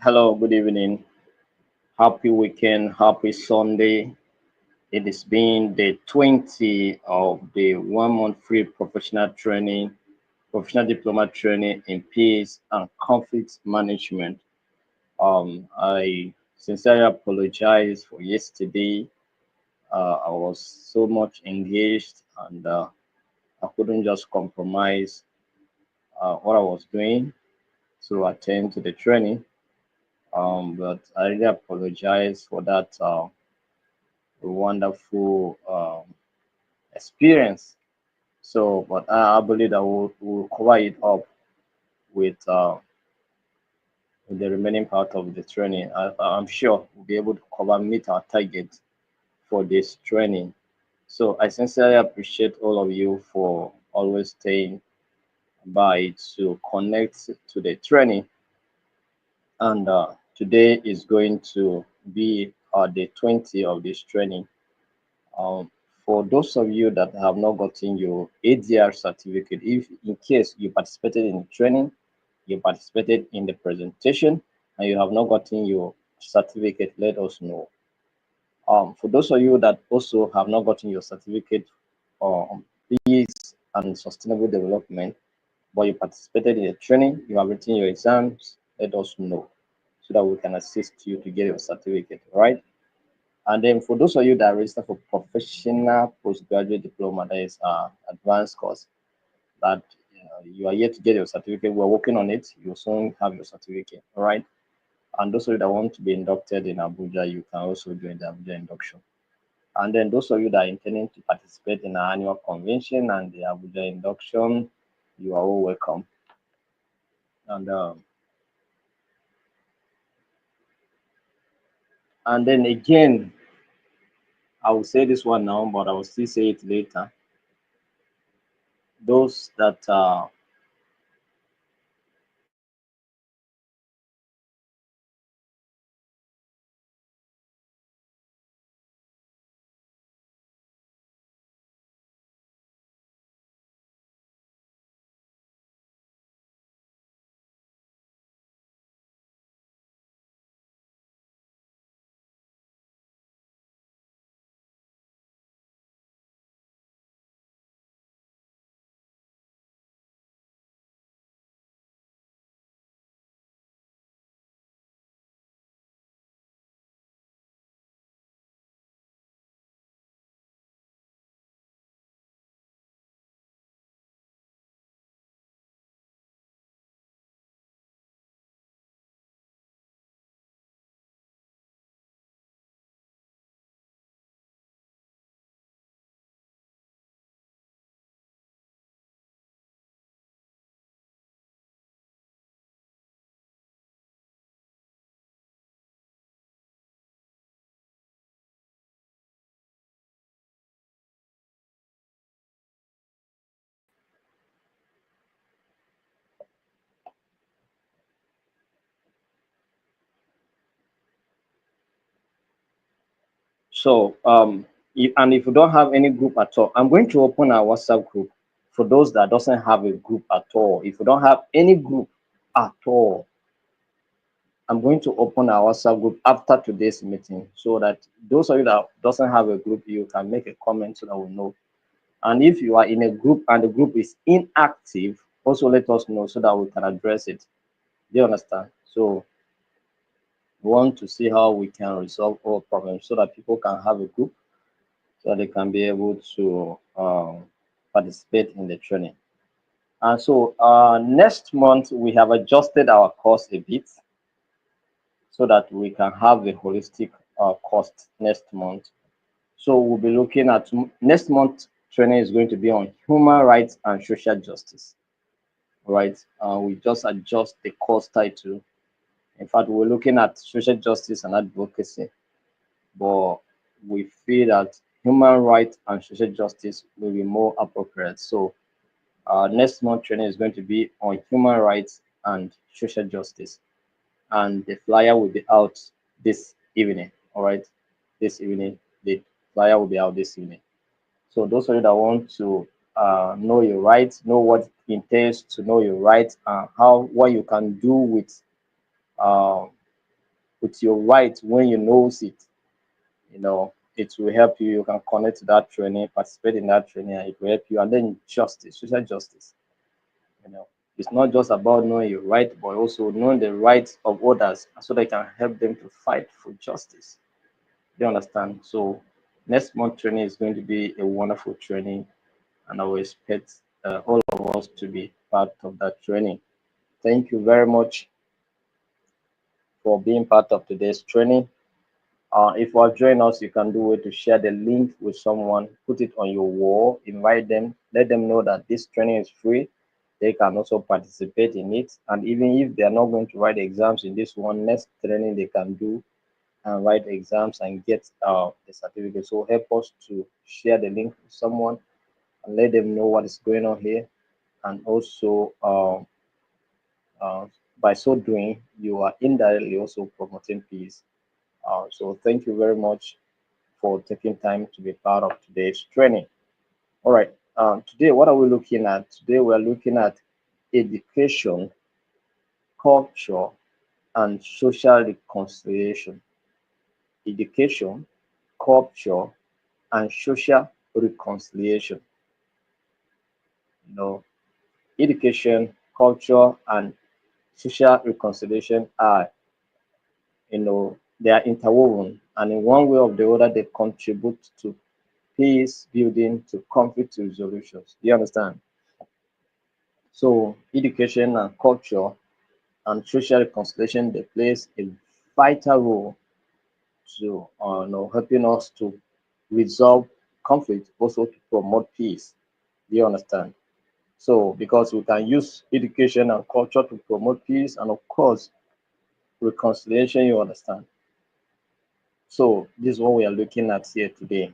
Hello, good evening. Happy weekend, happy Sunday. It has been the 20 of the 1 month free professional training, professional diploma training in peace and conflict management. I sincerely apologize for yesterday. I was so much engaged and I couldn't just compromise what I was doing to attend to the training. But I really apologize for that. Wonderful experience. So, but I believe that we'll cover it up with the remaining part of the training. I'm sure we'll be able to meet our target for this training. So, I sincerely appreciate all of you for always staying by to connect to the training. And today is going to be the 20 of this training. Um, for those of you that have not gotten your ADR certificate, if in case you participated in the training, you participated in the presentation, and you have not gotten your certificate, let us know. For those of you that also have not gotten your certificate on peace and sustainable development, but you participated in the training, you have written your exams, let us know so that we can assist you to get your certificate, right? And then for those of you that register for professional postgraduate diploma, that is advanced course that you are yet to get your certificate. We're working on it. You'll soon have your certificate. All right. And those of you that want to be inducted in Abuja, you can also join the Abuja induction. And then those of you that are intending to participate in our annual convention and the Abuja induction, you are all welcome. And and then again, I will say this one now, but I will still say it later. Those that So, if you don't have any group at all, I'm going to open our WhatsApp group for those that doesn't have a group at all. If you don't have any group at all, I'm going to open our WhatsApp group after today's meeting so that those of you that doesn't have a group, you can make a comment so that we know. And if you are in a group and the group is inactive, also let us know so that we can address it. Do you understand? So we want to see how we can resolve all problems so that people can have a group so they can be able to participate in the training. And so next month, we have adjusted our cost a bit so that we can have a holistic cost next month. So we'll be looking at next month training is going to be on human rights and social justice, right? We just adjust the course title. In fact, we're looking at social justice and advocacy, but we feel that human rights and social justice will be more appropriate. So next month training is going to be on human rights and social justice, and the flyer will be out this evening. All right, this evening the flyer will be out this evening. So those of you that want to know your rights, know what it entails to know your rights, how what you can do with uh, with your right when you know it. It will help you. You can connect to that training, participate in that training, and it will help you. And then justice, social justice. You know, it's not just about knowing your right, but also knowing the rights of others so they can help them to fight for justice. Do you understand? So next month training is going to be a wonderful training, and I will expect all of us to be part of that training. Thank you very much for being part of today's training. If you are joining us, you can do it to share the link with someone, put it on your wall, invite them, let them know that this training is free. They can also participate in it. And even if they are not going to write exams in this one, next training they can do and write exams and get the certificate. So help us to share the link with someone and let them know what is going on here. And also, uh, by so doing, you are indirectly also promoting peace. So thank you very much for taking time to be part of today's training. All right. Today, what are we looking at? Today, we are looking at education, culture, and social reconciliation. Education, culture, and social reconciliation. You know, education, culture, and social reconciliation are, they are interwoven, and in one way or the other, they contribute to peace building, to conflict resolutions. Do you understand? So education and culture and social reconciliation, they plays a vital role to helping us to resolve conflict, also to promote peace. Do you understand? So because we can use education and culture to promote peace and of course reconciliation, you understand. So this is what we are looking at here today.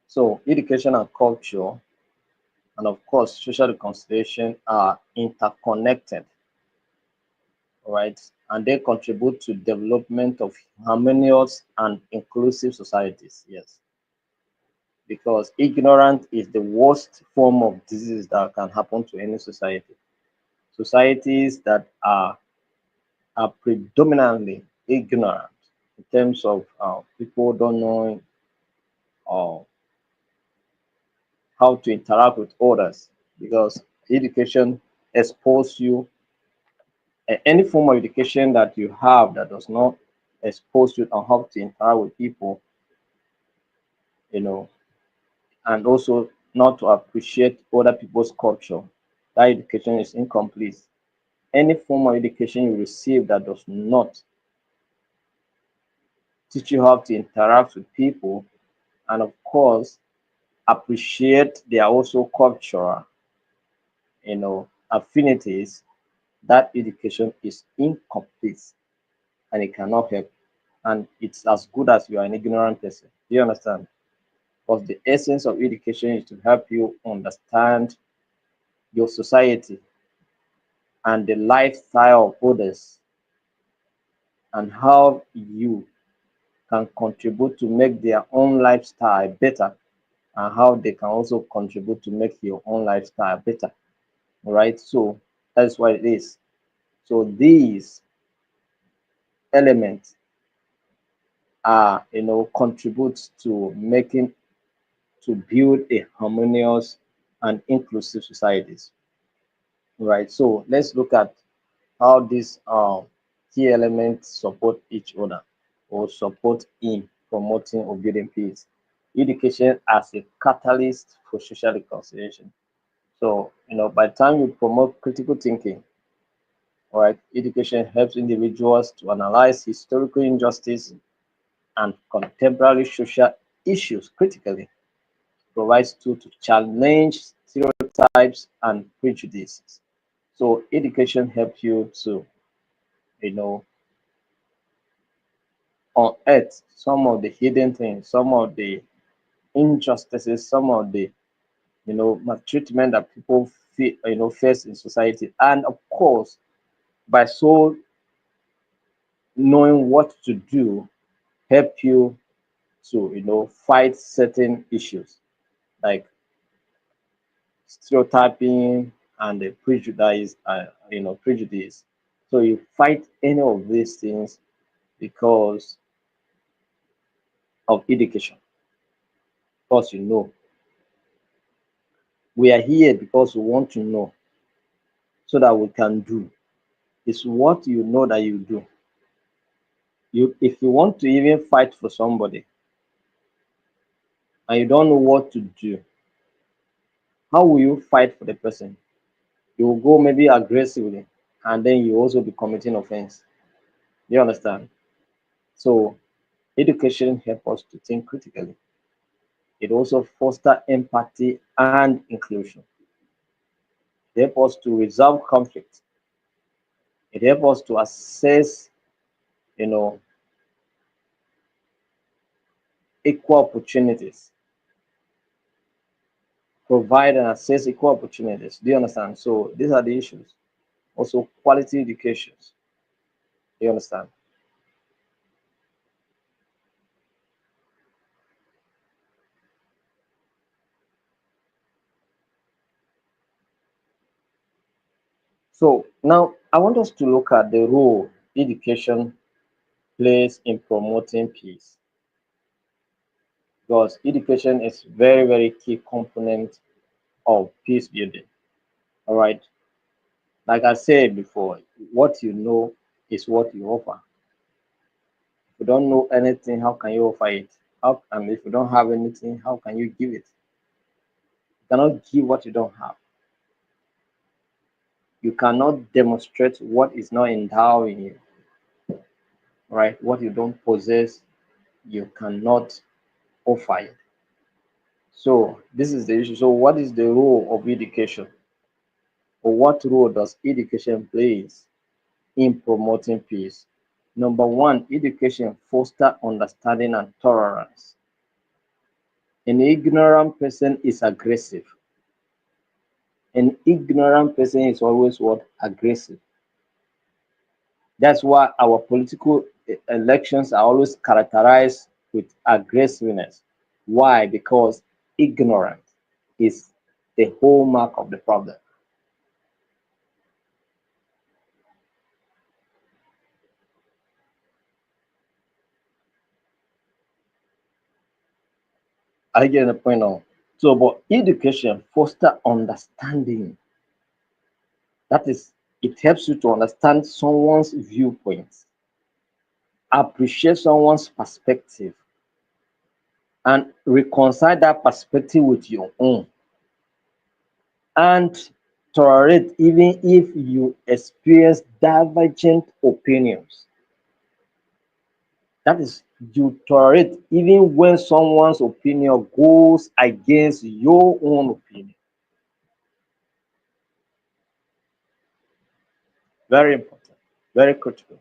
So education and culture and of course social reconciliation are interconnected, right? And they contribute to development of harmonious and inclusive societies. Yes, because ignorance is the worst form of disease that can happen to any society. Societies that are predominantly ignorant in terms of people don't know uh, how to interact with others, because education exposes you, any form of education that you have that does not expose you on how to interact with people, you know, and also not to appreciate other people's culture, that education is incomplete. Any form of education you receive that does not teach you how to interact with people and of course appreciate their also cultural, affinities, that education is incomplete and it cannot help. And it's as good as you are an ignorant person. Do you understand? Because the essence of education is to help you understand your society and the lifestyle of others and how you can contribute to make their own lifestyle better and how they can also contribute to make your own lifestyle better. All right, so that's what it is. So these elements are, contribute to making, to build a harmonious and inclusive societies. Right, so let's look at how these key elements support each other or support in promoting or building peace. Education as a catalyst for social reconciliation. So, by the time you promote critical thinking, all right, education helps individuals to analyze historical injustice and contemporary social issues critically, provides tools to challenge stereotypes and prejudices. So education helps you to, you know, unearth some of the hidden things, some of the injustices, some of the, maltreatment that people feel, face in society. And of course, by so knowing what to do, help you to, fight certain issues like stereotyping and the prejudice, prejudice. So you fight any of these things because of education. Because you know, we are here because we want to know so that we can do. It's what you know that you do. If you want to even fight for somebody and you don't know what to do, how will you fight for the person? You will go maybe aggressively, and then you also be committing offense. Do you understand? So education helps us to think critically. It also fosters empathy and inclusion. It helps us to resolve conflict. It helps us to assess, you know, equal opportunities, provide and assess equal opportunities. Do you understand? So these are the issues. Also, quality education. Do you understand? So now I want us to look at the role education plays in promoting peace, because education is very, very key component of peace building. All right. Like I said before, what you know is what you offer. If you don't know anything, how can you offer it? How, and if you don't have anything, how can you give it? You cannot give what you don't have. You cannot demonstrate what is not endowed in you, right? What you don't possess, you cannot offer it. So this is the issue. So what is the role of education? Or what role does education plays in promoting peace? Number one, education foster understanding and tolerance. An ignorant person is aggressive. An ignorant person is always what? Aggressive. That's why our political elections are always characterized with aggressiveness. Why? Because ignorance is the hallmark of the problem. I get the point now. So, but education foster understanding. That is, it helps you to understand someone's viewpoint, appreciate someone's perspective, and reconcile that perspective with your own, and tolerate even if you experience divergent opinions. That is, you tolerate even when someone's opinion goes against your own opinion. Very important, very critical.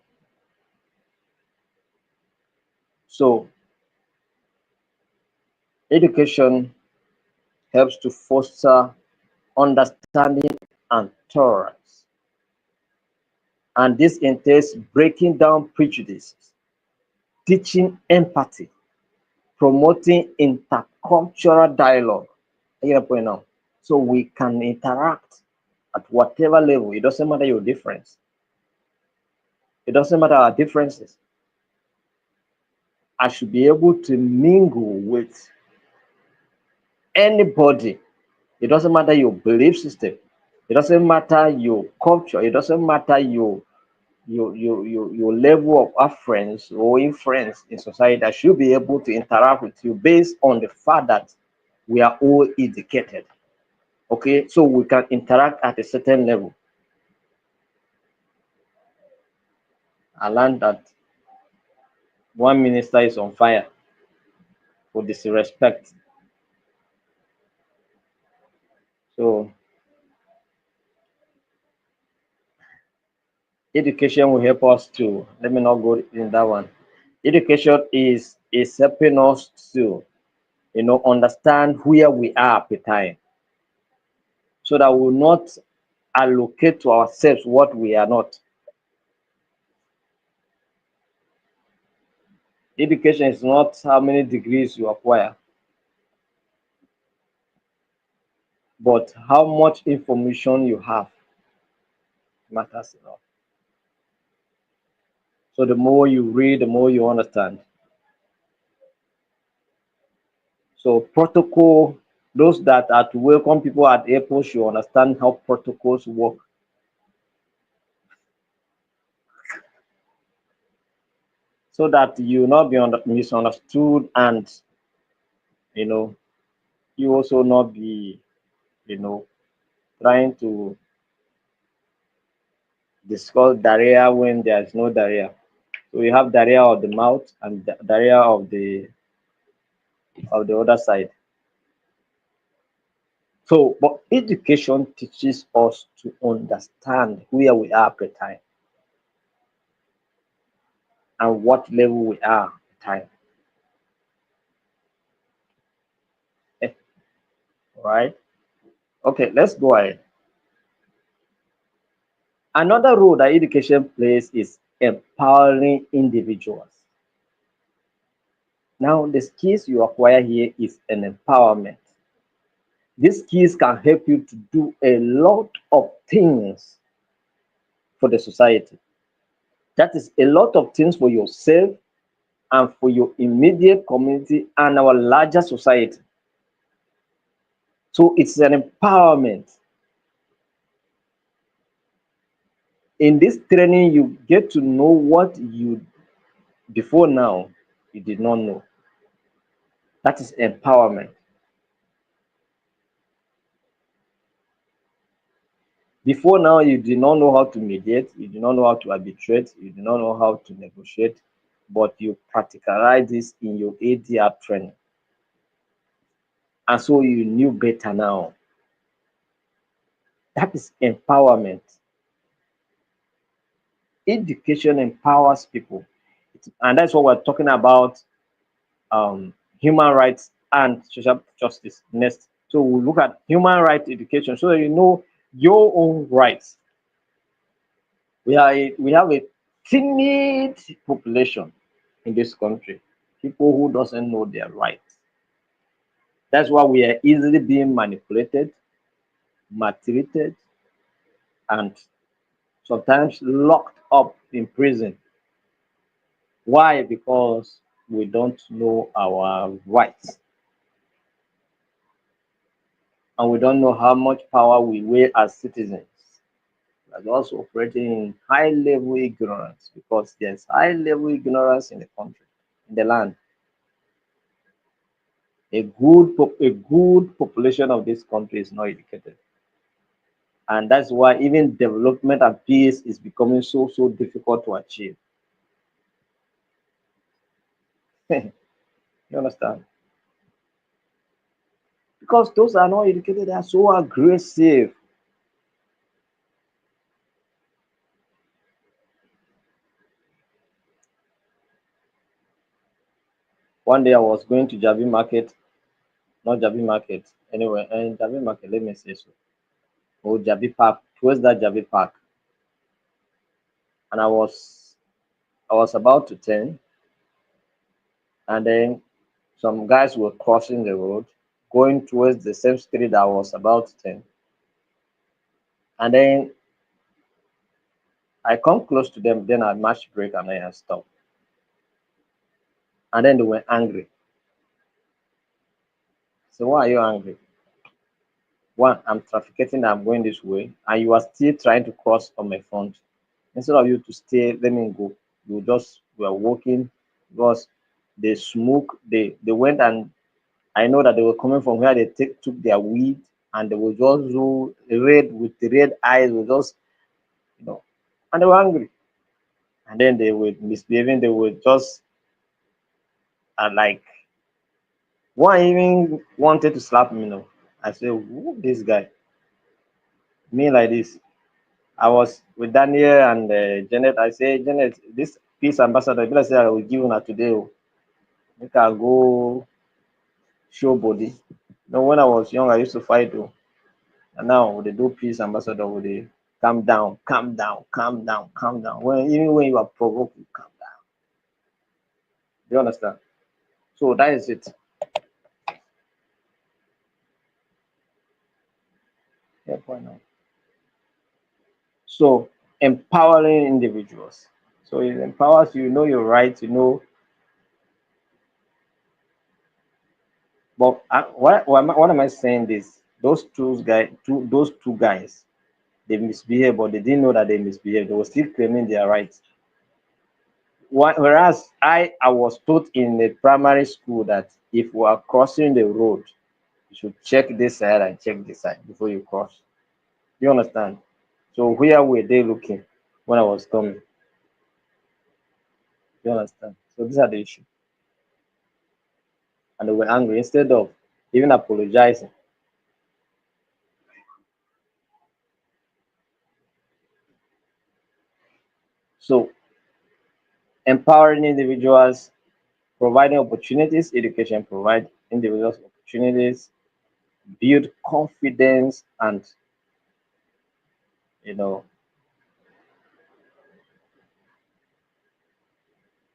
So, education helps to foster understanding and tolerance. And this entails breaking down prejudices, teaching empathy, promoting intercultural dialogue. You get the point now? So we can interact at whatever level. It doesn't matter your difference. It doesn't matter our differences. I should be able to mingle with anybody. It doesn't matter your belief system. It doesn't matter your culture. It doesn't matter your level of affluence or influence in society. I should be able to interact with you based on the fact that we are all educated. Okay, so we can interact at a certain level. I learned that one minister is on fire for disrespect. So education will help us to, let me not go in that one. Education is helping us to, understand where we are at the time, so that we will not allocate to ourselves what we are not. Education is not how many degrees you acquire, but how much information you have matters a lot. So the more you read, the more you understand. So protocol, those that are to welcome people at airports should understand how protocols work, so that you will not be misunderstood, and you know you also not be you know trying to discuss diarrhea when there is no diarrhea. So you have diarrhea of the mouth and diarrhea of the other side. So, but education teaches us to understand where we are at a time and what level we are at a time. Eh, right? Okay, let's go ahead. Another role that education plays is empowering individuals. Now, the skills you acquire here is an empowerment. These skills can help you to do a lot of things for the society. That is a lot of things for yourself and for your immediate community and our larger society. So it's an empowerment. In this training, you get to know what you before now you did not know. That is empowerment. Before now, you did not know how to mediate, you did not know how to arbitrate, you did not know how to negotiate, but you practicalize this in your ADR training. And so you knew better now. That is empowerment. Education empowers people. And that's what we're talking about, human rights and social justice next. So we'll look at human rights education so that you know your own rights. We have a timid population in this country, people who doesn't know their rights. That's why we are easily being manipulated, maltreated, and sometimes locked up in prison. Why? Because we don't know our rights and we don't know how much power we weigh as citizens. We are also operating in high level ignorance because there's high level ignorance in the country, in the land. A good population of this country is not educated. And that's why even development and peace is becoming so difficult to achieve. You understand? Because those are not educated, they are so aggressive. One day I was going to Jabi Market, not Jabi Market, anyway, and Jabi Market, let me say so. Or Jabi Park, towards that Jabi Park. And I was about to turn, and then some guys were crossing the road, going towards the same street that I was about to turn. And then I come close to them, then I match brake and then I stop. And then they were angry. So why are you angry? One, I'm trafficating, I'm going this way, and you are still trying to cross on my front. Instead of you to stay, let me go. You just were walking because they smoke, they went, and I know that they were coming from where they took their weed, and they were just so red with the red eyes, were just you know, and they were angry. And then they were misbehaving, they were just like one even wanted to slap me. I said, who this guy? Me like this. I was with Daniel and Janet. I say, Janet, this peace ambassador, I say I will give her today. Oh. Make her go show body. When I was young, I used to fight. Oh. And now with the do peace ambassador, with the calm down, calm down, calm down, calm down. Even when you are provoked, you calm down. Do you understand? So that is it. Yeah, point now. So empowering individuals. So it empowers you, you know your rights, you know. But what am I saying? This those two guys, they misbehaved, but they didn't know that they misbehaved. They were still claiming their rights. Whereas I was taught in the primary school that if we are crossing the road, you should check this side and check this side before you cross. You understand? So where were they looking when I was coming? You understand? So these are the issues. And they were angry instead of even apologizing. So empowering individuals, providing opportunities, education provide individuals opportunities, build confidence, and you know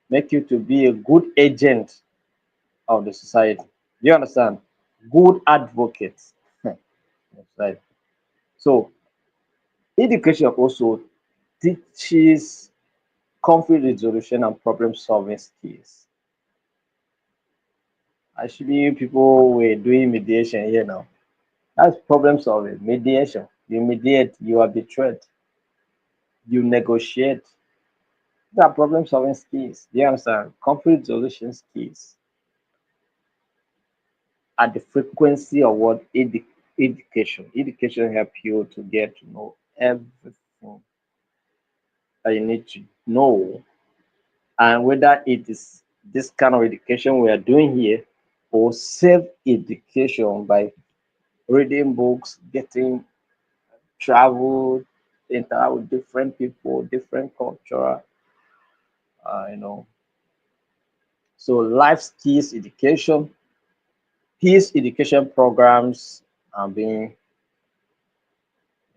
make you to be a good agent of the society. Do you understand? Good advocates. Right. So education also teaches conflict resolution and problem solving skills. Actually, people were doing mediation here now. That's problem solving, mediation. You mediate, you are betrayed, you negotiate. These are problem solving skills. Do you understand? Conflict resolution skills at the frequency of what education. Education help you to get to know everything that you need to know, and whether it is this kind of education we are doing here or self education by reading books, getting travel, interact with different people, different culture, you know. So life skills education, peace education programs are being,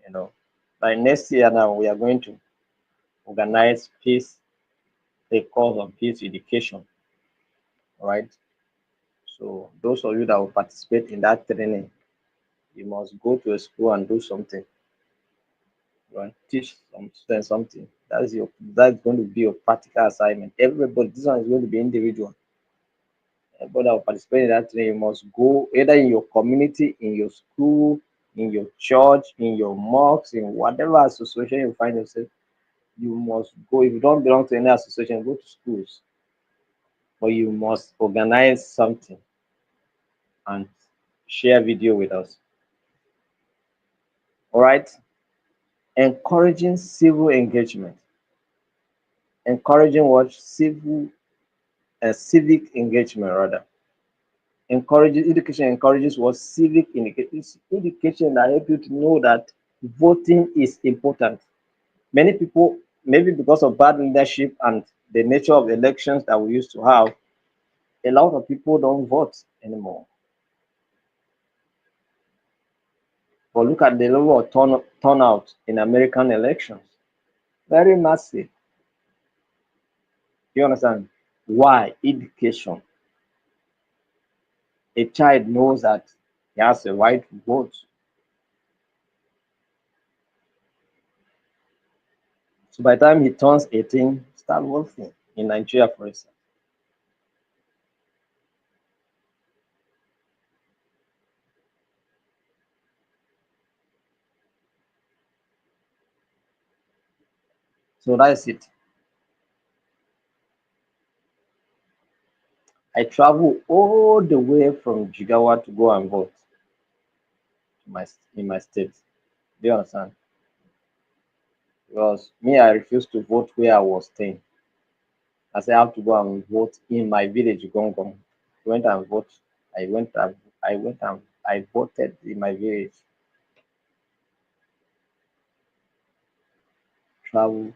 you know, by next year now we are going to organize peace, a course on peace education, right? So those of you that will participate in that training, you must go to a school and do something, right? Teach some students something. That's going to be your practical assignment. Everybody, this one is going to be individual. Everybody that will participate in that training, you must go either in your community, in your school, in your church, in your mosque, in whatever association you find yourself. You must go. If you don't belong to any association, go to schools, but you must organize something and share video with us. All right. Encouraging civil engagement. Encouraging what? Civil and civic engagement rather. Encourages education encourages what? Civic education that help you to know that voting is important. Many people, maybe because of bad leadership and the nature of elections that we used to have, a lot of people don't vote anymore. But look at the level of turnout in American elections. Very massive. You understand? Why? Education. A child knows that he has a right to vote. So by the time he turns 18, start voting in Nigeria, for instance. So that's it. I travel all the way from Jigawa to go and vote in my state. Do you understand? Because me, I refused to vote where I was staying. I said I have to go and vote in my village, Gongong. Went and vote. I went and I voted in my village. Travel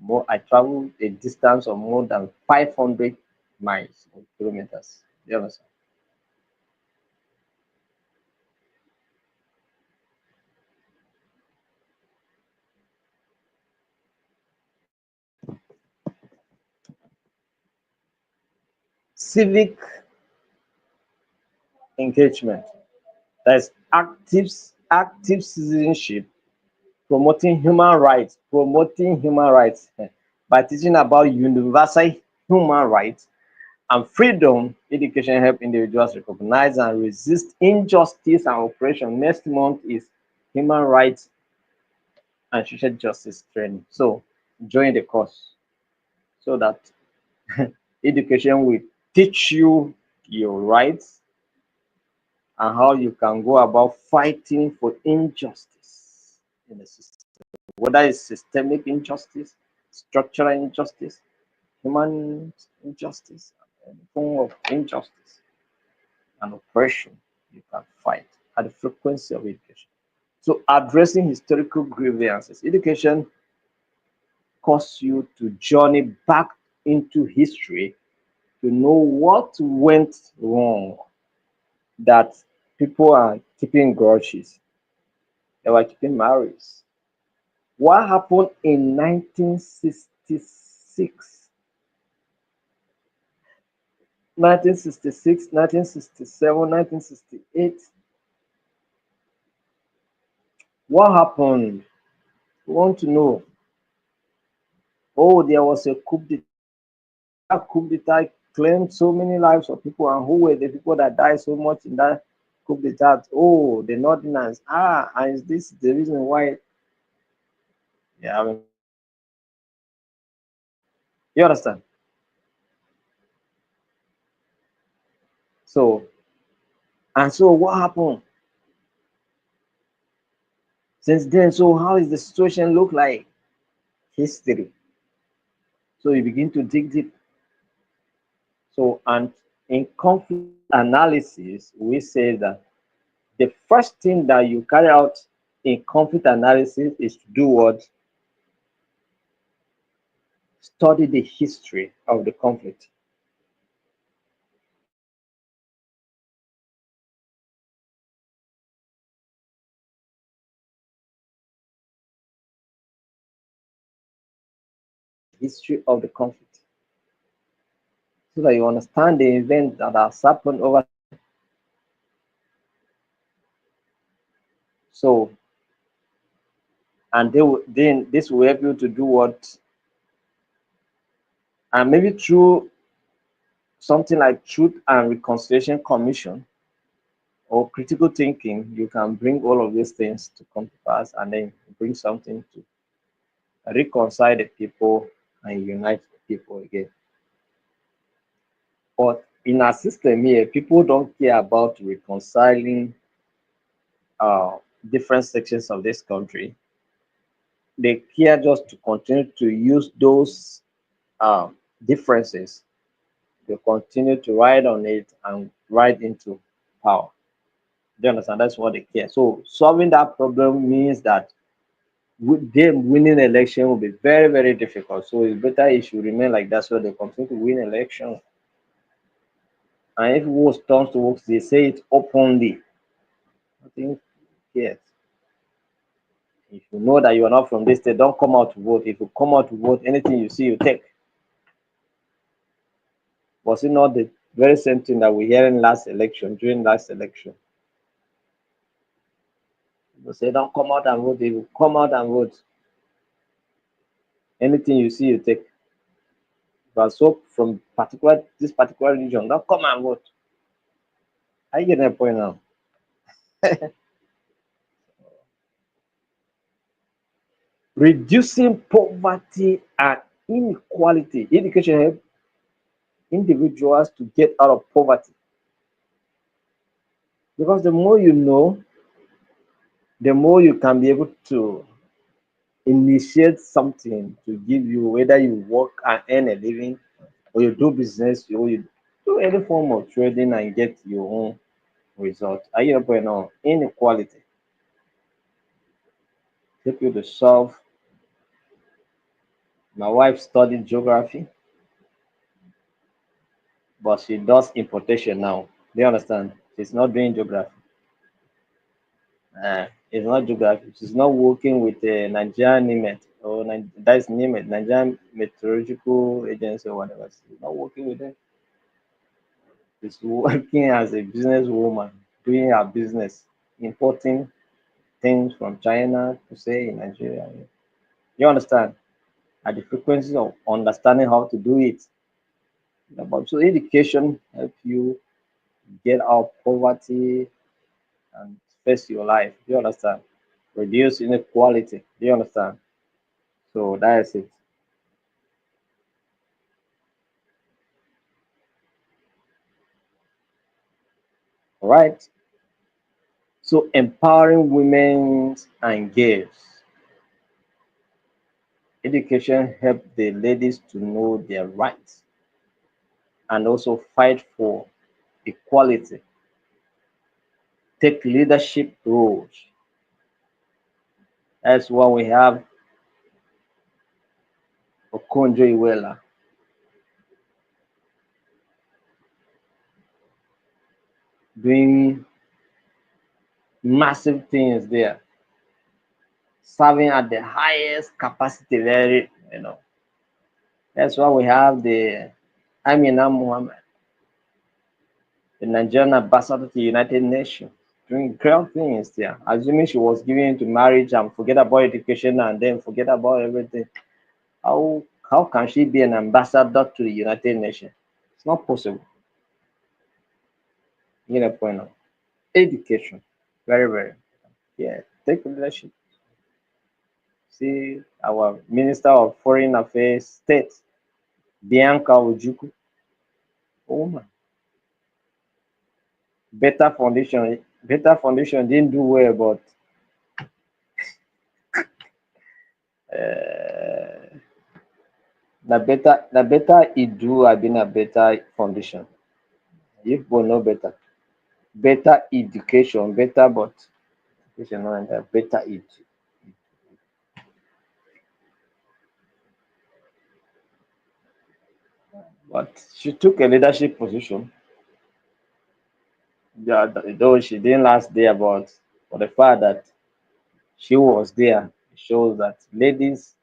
more. I traveled a distance of more than 500 miles or kilometers. Do you understand? Civic engagement. That's active citizenship, promoting human rights. Promoting human rights. By teaching about universal human rights and freedom, education help individuals recognize and resist injustice and oppression. Next month is human rights and social justice training. So join the course so that education will teach you your rights and how you can go about fighting for injustice in the system, whether it's systemic injustice, structural injustice, human injustice, any form of injustice and oppression, you can fight at the frequency of education. So addressing historical grievances. Education causes you to journey back into history to know what went wrong, that people are keeping grudges, they were keeping marriages. What happened in 1966, 1966, 1967, 1968? What happened? We want to know. Oh, there was a coup d'etat. That coup d'etat claimed so many lives of people, and who were the people that died so much in that coup d'etat? Oh, the Northerners. Ah, and is this the reason why? Yeah, I mean, you understand? So, and so what happened since then? So, how is the situation look like? History. So, you begin to dig deep. So, and in conflict analysis, we say that the first thing that you carry out in conflict analysis is to do what? Study the history of the conflict. History of the conflict. So that you understand the events that has happened over. So, and then this will help you to do what? And maybe through something like Truth and Reconciliation Commission or critical thinking, you can bring all of these things to come to pass and then bring something to reconcile the people and unite the people again. But in our system here, people don't care about reconciling uh, different sections of this country. They care just to continue to use those differences to continue to ride on it and ride into power. Do you understand? That's what they care. So solving that problem means that with them winning election will be very, very difficult. So it's better it should remain like that so they continue to win election. And if worse turns to worse, they say it openly. I think yes. If you know that you are not from this state, don't come out to vote. If you come out to vote, anything you see, you take. Was it not the very same thing that we hear in last election, during last election? You say, don't come out and vote. If you come out and vote, anything you see, you take. But so from particular this particular region, don't come and vote. I get that point now. Reducing poverty and inequality. Education help individuals to get out of poverty. Because the more you know, the more you can be able to initiate something to give you, whether you work and earn a living or you do business or you do any form of trading and get your own result. Are you point on inequality? Help you to solve. My wife studied geography, but she does importation now. Do you understand? She's not doing geography. It's not geography. She's not working with the Nigerian NIMET or that's NIMET, Nigerian Meteorological Agency or whatever. She's not working with them. She's working as a businesswoman, doing her business, importing things from China to say in Nigeria. You understand? at the frequency of understanding how to do it. But so education help you get out of poverty and face your life. Do you understand? Reduce inequality. Do you understand? So that is it. All right. So empowering women and girls. Education help the ladies to know their rights and also fight for equality, take leadership roles. That's why we have Okonjo Iweala doing massive things there, serving at the highest capacity level. That's why we have the Amina Mohammed, the Nigerian ambassador to the United Nations, doing great things there. Assuming she was given into marriage and forget about education and then forget about everything. How can she be an ambassador to the United Nations? It's not possible. You get a point now. Education, very very. Yeah, take leadership. See our Minister of Foreign Affairs State, Bianca Ojukwu, woman. Better Foundation didn't do well, but uh, the better it do have been a better foundation. If we know better, better education, better but education no enter, better it. But she took a leadership position. Yeah, though she didn't last there, but for the fact that she was there, it shows that ladies,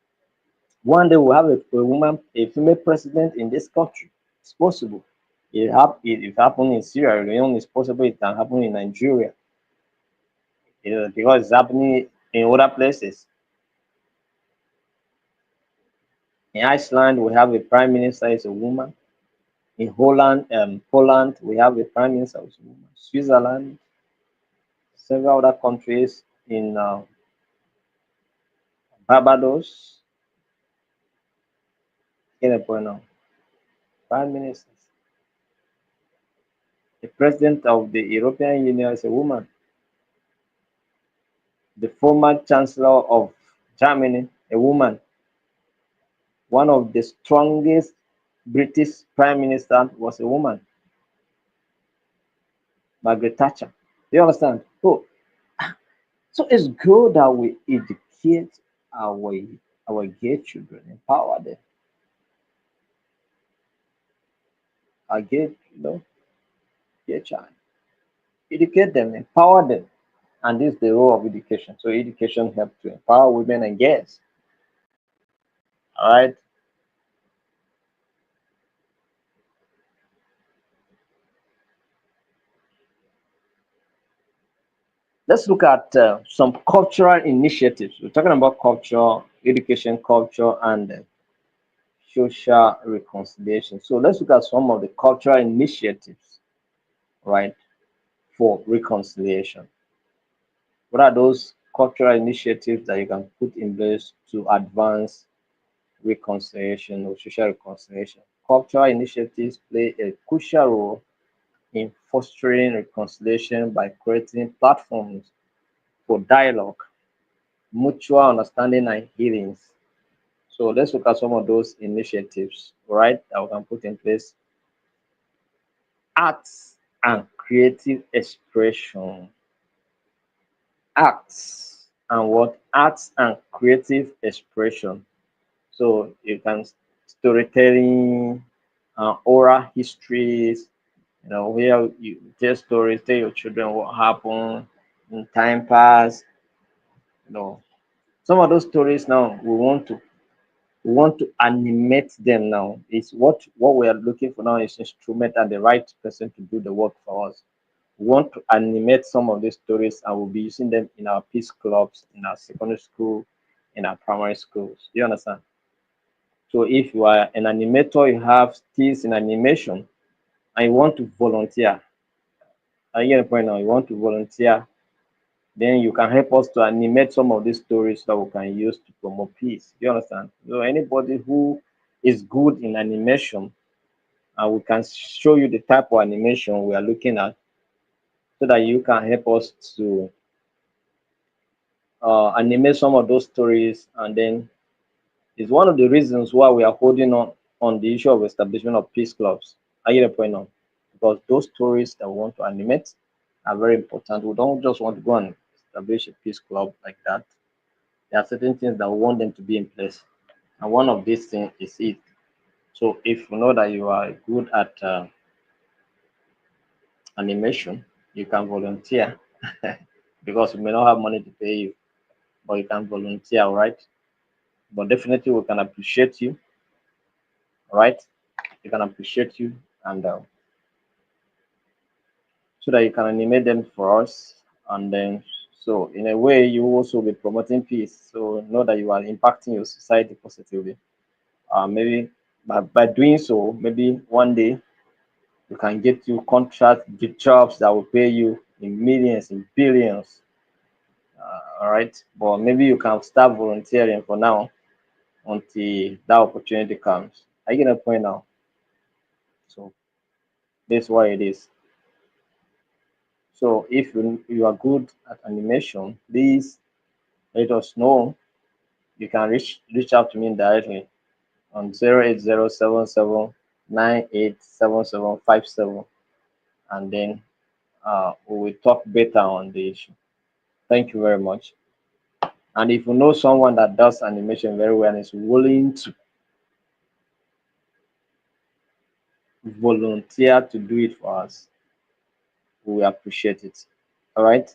one day we'll have a woman, a female president in this country. It's possible. It happened in Sierra Leone, it's possible it can happen in Nigeria. Because it's happening in other places. In Iceland, we have a prime minister is a woman. In Poland, we have a prime minister is a woman. Switzerland, several other countries in Barbados, get a point now. Prime ministers. The president of the European Union is a woman. The former chancellor of Germany, a woman. One of the strongest British prime minister was a woman, Margaret Thatcher. Do you understand? So it's good that we educate our our gay children, empower them. Our gay, gay child, educate them, empower them, and this is the role of education. So education helps to empower women and girls. All right. Let's look at some cultural initiatives. We're talking about culture, education, culture, and social reconciliation. So let's look at some of the cultural initiatives, right, for reconciliation. What are those cultural initiatives that you can put in place to advance reconciliation or social reconciliation? Cultural initiatives play a crucial role in fostering reconciliation by creating platforms for dialogue, mutual understanding, and healings. So let's look at some of those initiatives, right, that we can put in place. Arts and creative expression. Arts and creative expression. So you can storytelling, oral histories, where you tell stories, tell your children what happened in time past. You know, some of those stories now we want to animate them now. It's what we are looking for now is instrument and the right person to do the work for us. We want to animate some of these stories and we'll be using them in our peace clubs, in our secondary school, in our primary schools. Do you understand? So if you are an animator, you have skills in animation, and you want to volunteer, I get the point now. You want to volunteer, then you can help us to animate some of these stories that we can use to promote peace. You understand? So anybody who is good in animation, and we can show you the type of animation we are looking at, so that you can help us to animate some of those stories. And then it's one of the reasons why we are holding on the issue of establishment of peace clubs. I get the point now, because those stories that we want to animate are very important. We don't just want to go and establish a peace club like that. There are certain things that we want them to be in place, and one of these things is it. So if you know that you are good at animation, you can volunteer because we may not have money to pay you, but you can volunteer, all right? But definitely we can appreciate you, all right? We can appreciate you, and so that you can animate them for us, and then so in a way you also be promoting peace. So know that you are impacting your society positively. Maybe by doing so, maybe one day you can get you contract, get jobs that will pay you in millions, in billions. All right, but maybe you can start volunteering for now until that opportunity comes. I get a point now. So that's why it is. So if you are good at animation, please let us know. You can reach out to me directly on 08077987757, and then we will talk better on the issue. Thank you very much. And if you know someone that does animation very well and is willing to volunteer to do it for us, we appreciate it. All right.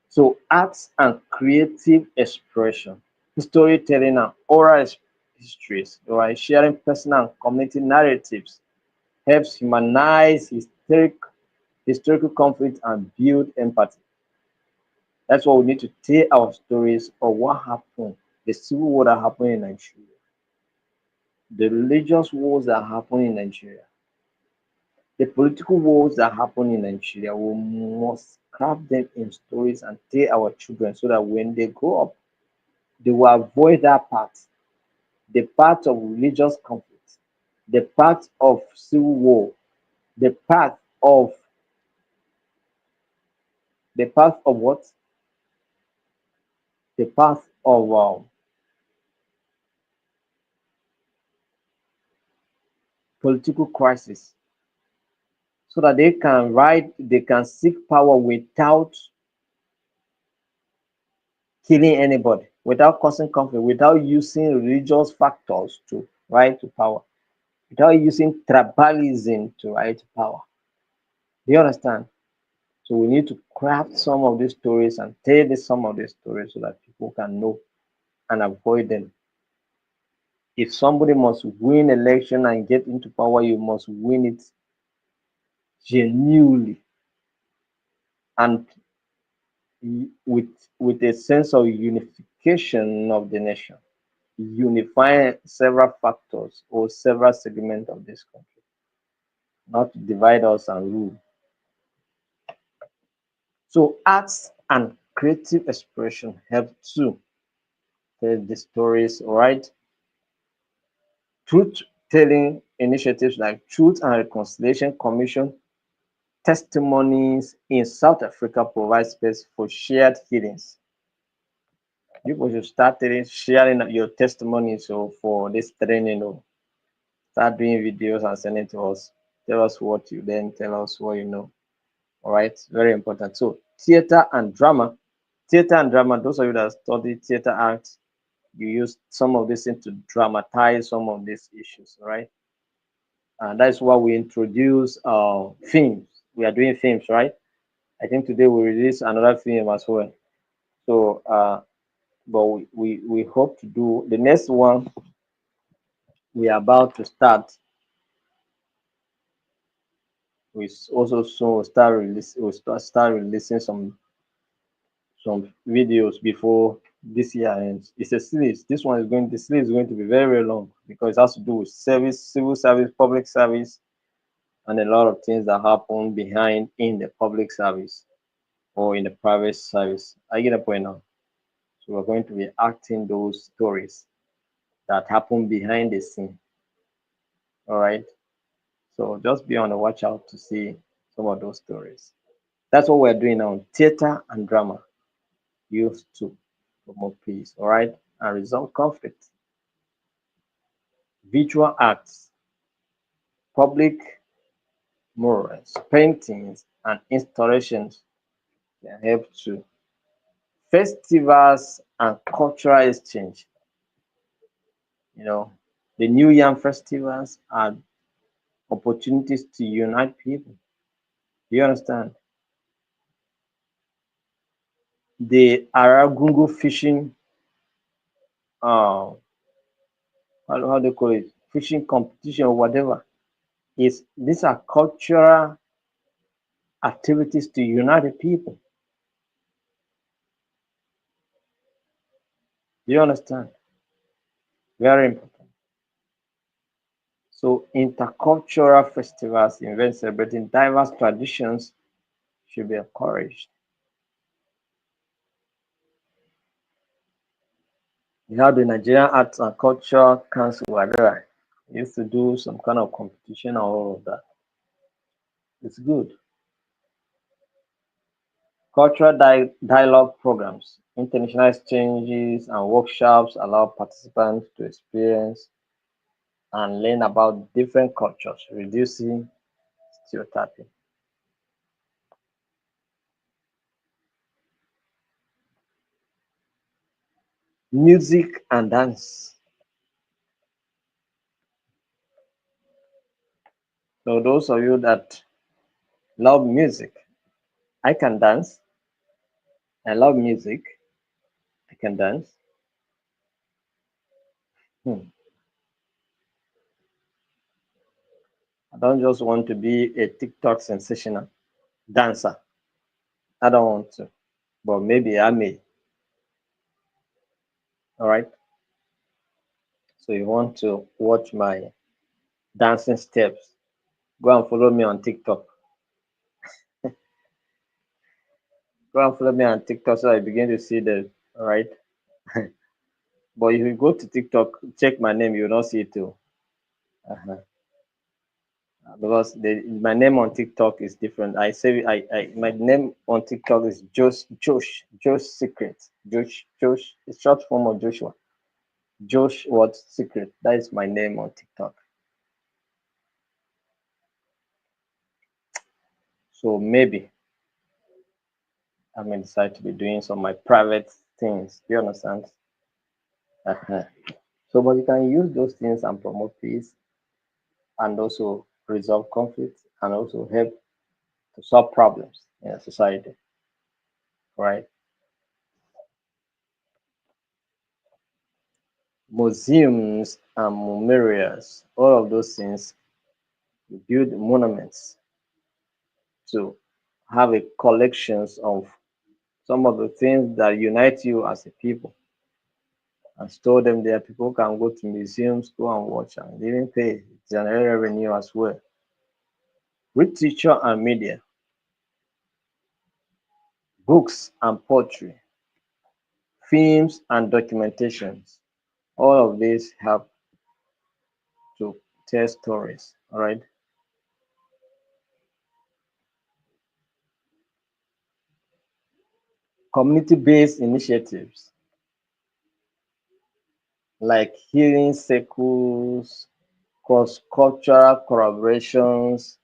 So arts and creative expression, storytelling and histories, all right, sharing personal and community narratives helps humanize historical conflict and build empathy. That's why we need to tell our stories of what happened, the civil war that happened in Nigeria, the religious wars that happened in Nigeria, the political wars that happen in Nigeria. We must craft them in stories and tell our children so that when they grow up, they will avoid that part, the part of religious conflict, the part of civil war, the part of the path of what? The path of political crisis, so that they can seek power without killing anybody, without causing conflict, without using religious factors to rise to power, without using tribalism to rise to power. Do you understand? So we need to craft some of these stories and tell some of these stories so that people can know and avoid them. If somebody must win election and get into power, you must win it genuinely and with a sense of unification of the nation, unifying several factors or several segments of this country, not to divide us and rule. So arts and creative expression help to tell the stories, all right? Truth telling initiatives like Truth and Reconciliation Commission testimonies in South Africa provide space for shared healings. People should start sharing your testimonies so for this training. Start doing videos and sending to us. Tell us what you then tell us what you know. All right, very important. So theater and drama. Theater and drama, those of you that study theater arts, you use some of these things to dramatize some of these issues, all right? And that's why we introduce films. We are doing films, right? I think today we release another film as well. So but we hope to do the next one. We are about to start. We also soon start releasing some videos before this year ends. It's a series. The series is going to be very, very long because it has to do with service, civil service, public service, and a lot of things that happen behind in the public service or in the private service. I get a point now. So we're going to be acting those stories that happen behind the scene. All right. So just be on the watch out to see some of those stories. That's what we're doing now. Theater and drama used to promote peace, all right, and resolve conflict. Visual arts, public murals, paintings, and installations can help to festivals and cultural exchange. You know, the New Yam festivals are opportunities to unite people. Do you understand? The Aragungu fishing, uh, how do you call it? Fishing competition or whatever. Is these are cultural activities to unite the people. Do you understand? Very important. So intercultural festivals, events celebrating diverse traditions should be encouraged. We have the Nigerian Arts and Culture Council, whatever. Used to do some kind of competition and all of that. It's good. Cultural dialogue programs, international exchanges, and workshops allow participants to experience and learn about different cultures, reducing stereotyping. Music and dance. So, those of you that love music, I can dance. I love music. I can dance. Hmm. I don't just want to be a TikTok sensational dancer. I don't want to, but maybe I may. All right. So, you want to watch my dancing steps? Go and follow me on TikTok. Go and follow me on TikTok so I begin to see the all right. But if you go to TikTok, check my name, you'll not see it too. Uh-huh. Because my name on TikTok is different. I my name on TikTok is Josh Secret. Josh, it's short form of Joshua. Josh what Secret. That is my name on TikTok. So maybe I may decide to be doing some of my private things. Do you understand? Uh-huh. So, but you can use those things and promote peace and also resolve conflict and also help to solve problems in a society, right? Museums and memorials, all of those things, build monuments to have a collections of some of the things that unite you as a people and store them there. People can go to museums, go and watch and even pay general revenue as well. Literature and media, books and poetry, films and documentations. All of these help to tell stories. All right. Community-based initiatives like healing circles, cross-cultural collaborations,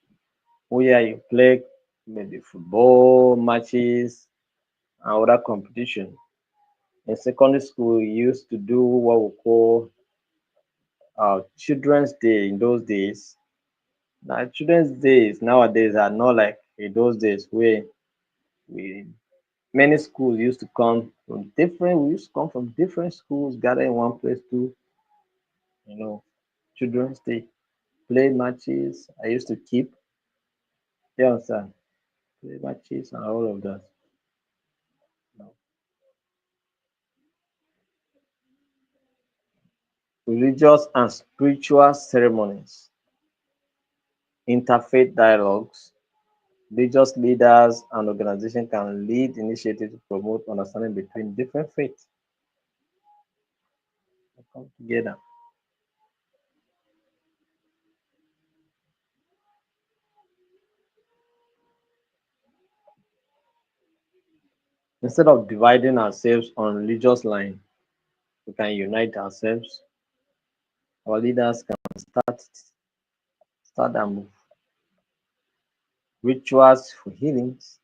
where you play maybe football matches and other competition. In secondary school, we used to do what we call Children's Day in those days. Now, Children's Days nowadays are not like in those days where we many schools used to come from different. We used to come from different schools, gather in one place to you know Children's Day, play matches. I used to keep. You understand? Play matches and all of that. No. religious and spiritual ceremonies, interfaith dialogues. Religious leaders and organizations can lead initiatives to promote understanding between different faiths and come together. Instead of dividing ourselves on religious lines, we can unite ourselves. Our leaders can start and rituals for healings.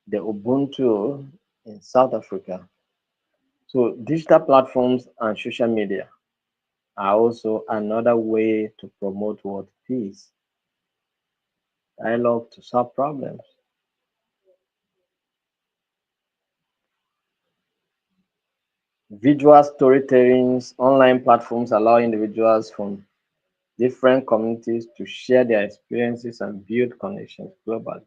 The Ubuntu in South Africa. So digital platforms and social media are also another way to promote what peace, dialogue to solve problems. Visual storytellings, online platforms allow individuals from different communities to share their experiences and build connections globally.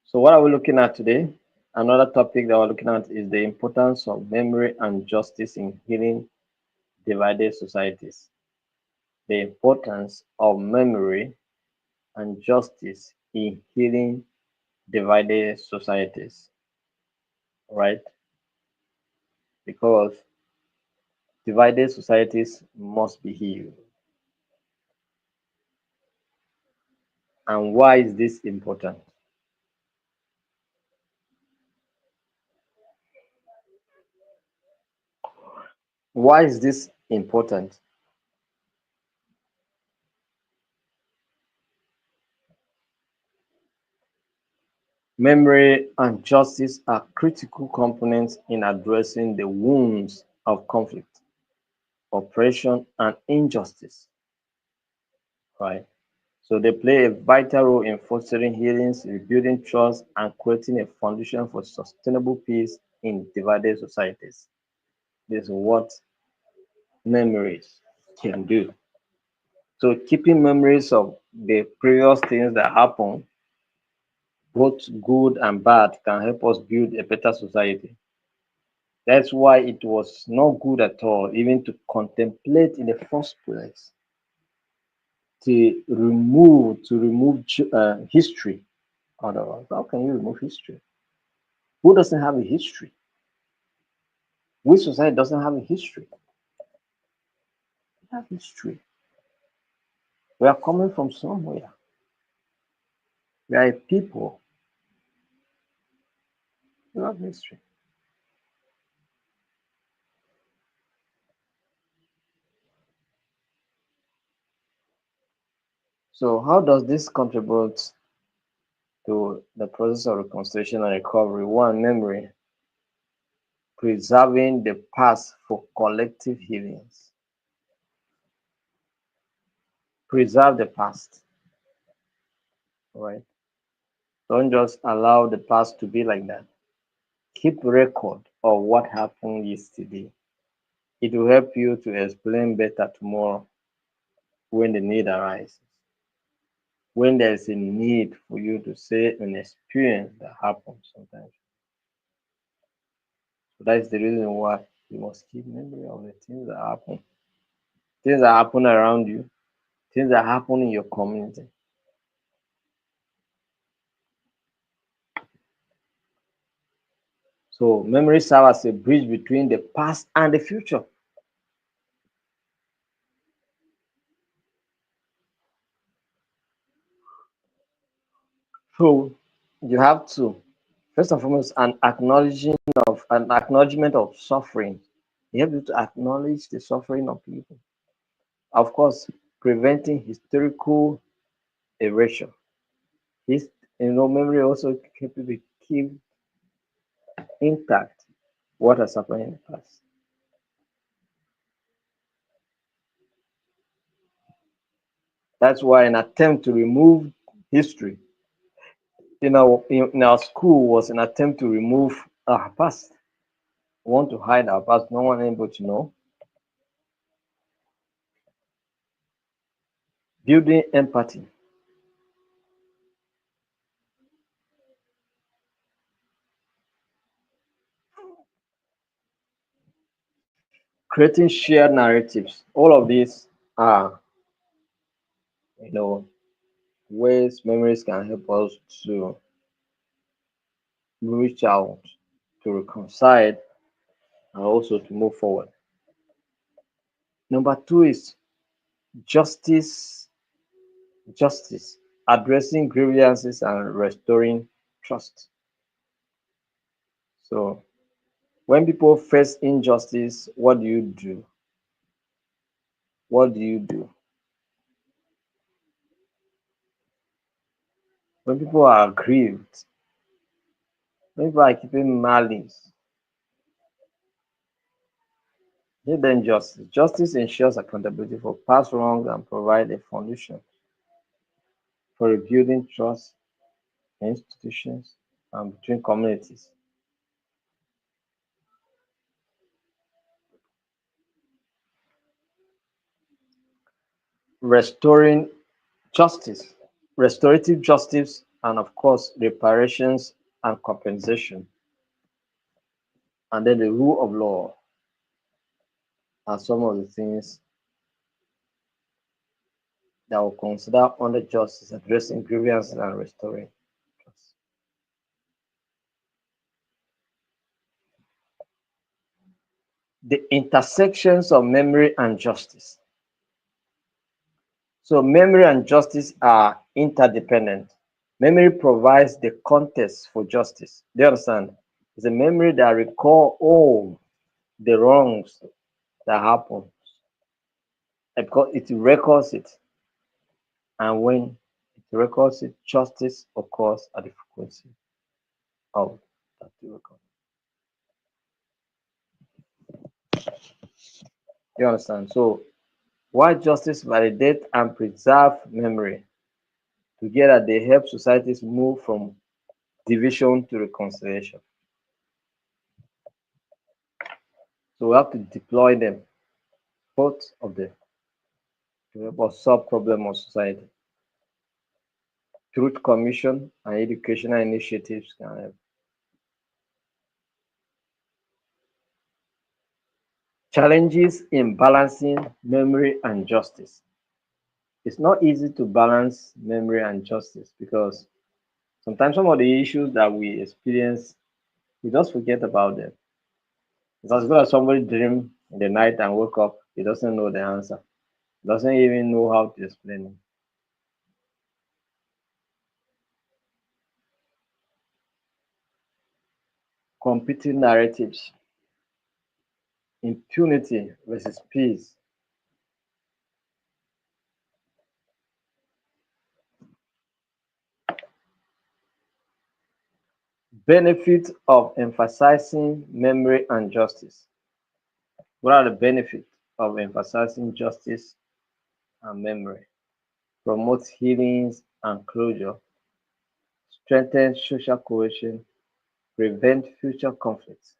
So what are we looking at today? Another topic that we're looking at is the importance of memory and justice in healing divided societies. The importance of memory and justice in healing divided societies, right? Because divided societies must be healed. And why is this important? Why is this important? Memory and justice are critical components in addressing the wounds of conflict, oppression, and injustice, right? So they play a vital role in fostering healings, rebuilding trust, and creating a foundation for sustainable peace in divided societies. This is what memories can do. So keeping memories of the previous things that happened, both good and bad, can help us build a better society. That's why it was not good at all, even to contemplate in the first place, to remove history. Otherwise, how can you remove history? Who doesn't have a history? Which society doesn't have a history? We have history. We are coming from somewhere. We are a people. We have history. So, how does this contribute to the process of reconciliation and recovery? One, memory, preserving the past for collective healings. Preserve the past, right? Don't just allow the past to be like that. Keep record of what happened yesterday. It will help you to explain better tomorrow when the need arises. When there's a need for you to say an experience that happens sometimes. So that's the reason why you must keep memory of the things that happen around you, things that happen in your community. So memory serves as a bridge between the past and the future. So you have to, first and foremost, an acknowledgement of suffering. You have to acknowledge the suffering of people. Of course, preventing historical erasure. His, memory also keep intact what has happened in the past. That's why an attempt to remove history in our school was an attempt to remove our past. We want to hide our past. No one able to know. Building empathy. Creating shared narratives. All of these are, you know, ways memories can help us to reach out, to reconcile, and also to move forward. Number two is justice, justice, addressing grievances and restoring trust. So when people face injustice, what do you do? What do you do? When people are aggrieved, when people are keeping malice, give them justice. Justice ensures accountability for past wrongs and provide a foundation for rebuilding trust in institutions and between communities. Restoring justice, restorative justice, and of course, reparations and compensation. And then the rule of law are some of the things that will consider under justice, addressing grievances and restoring trust. The intersections of memory and justice. So memory and justice are interdependent. Memory provides the context for justice. Do you understand? It's a memory that recall all the wrongs that happened because it records it. And when it records it, justice occurs at the frequency of that record. You understand? So why justice validate and preserve memory? Together they help societies move from division to reconciliation. So we have to deploy them, both of them, to help us solve problem of society. Truth commission and educational initiatives can help. Challenges in balancing memory and justice. It's not easy to balance memory and justice because sometimes some of the issues that we experience, we just forget about them. It's as good as somebody dream in the night and woke up, he doesn't know the answer, doesn't even know how to explain it. Competing narratives, impunity versus peace, benefits of emphasizing memory and justice. What are the benefits of emphasizing justice and memory? Promotes healings and closure, strengthens social cohesion, prevent future conflicts.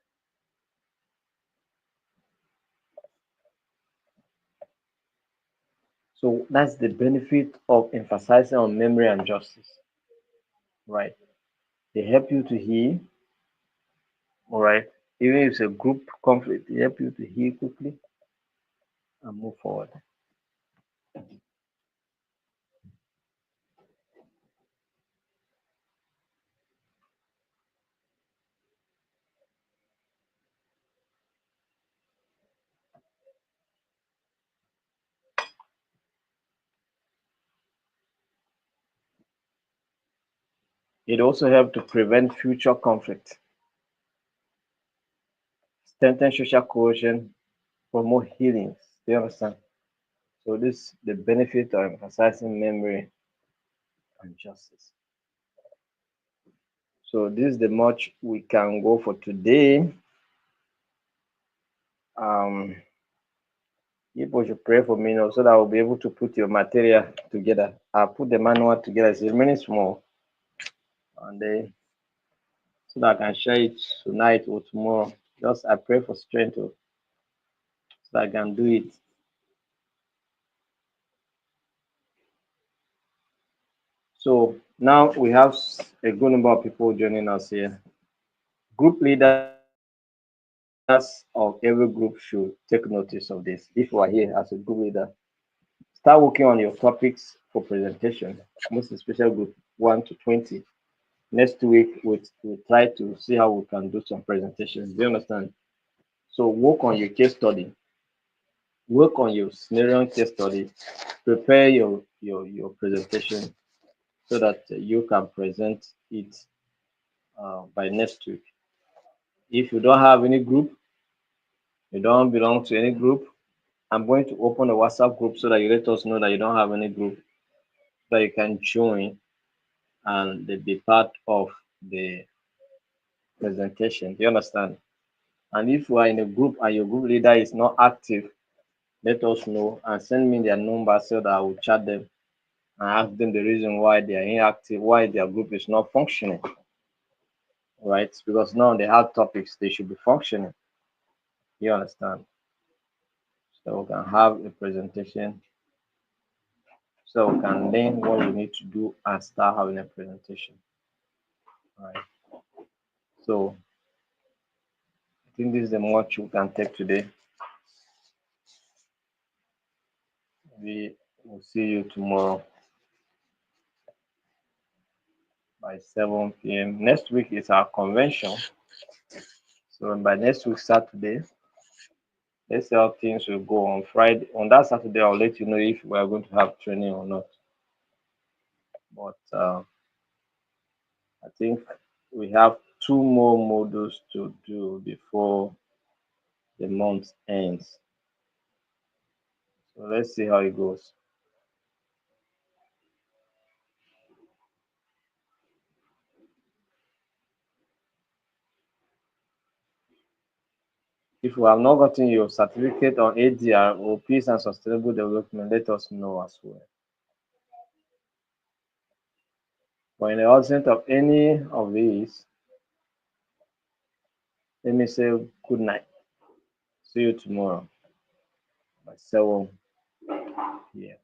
So that's the benefit of emphasizing on memory and justice, right? They help you to heal, all right? Even if it's a group conflict, they help you to heal quickly and move forward. It also helps to prevent future conflict, strengthen social cohesion, promote healings. Do you understand? So this the benefit of emphasizing memory and justice. So this is the much we can go for today. Um, people should pray for me now so that I'll be able to put your material together. I'll put the manual together. It's remaining small. and then so that I can share it tonight or tomorrow. Just I pray for strength so I can do it. So now we have a good number of people joining us here. Group leaders of every group should take notice of this. If you are here as a group leader, start working on your topics for presentation, most especially group 1 to 20. Next week, we'll try to see how we can do some presentations. Do you understand? So work on your case study, work on your scenario case study, prepare your presentation so that you can present it by next week. If you don't have any group, you don't belong to any group, I'm going to open a WhatsApp group so that you let us know that you don't have any group that you can join and be part of the presentation. Do you understand? And if you are in a group and your group leader is not active, let us know and send me their number so that I will chat them and ask them the reason why they are inactive, why their group is not functioning, right? Because now they have topics, they should be functioning. You understand? So we can have a presentation, so we can learn what we need to do and start having a presentation. All right. So I think this is the much we can take today. We will see you tomorrow by 7 p.m. Next week is our convention. So by next week, Saturday, let's see how things will go on Friday. On that Saturday, I'll let you know if we are going to have training or not. But I think we have 2 more modules to do before the month ends. So let's see how it goes. If you have not gotten your certificate on ADR or Peace and Sustainable Development, let us know as well. But in the absence of any of these, let me say good night. See you tomorrow by 7 p.m.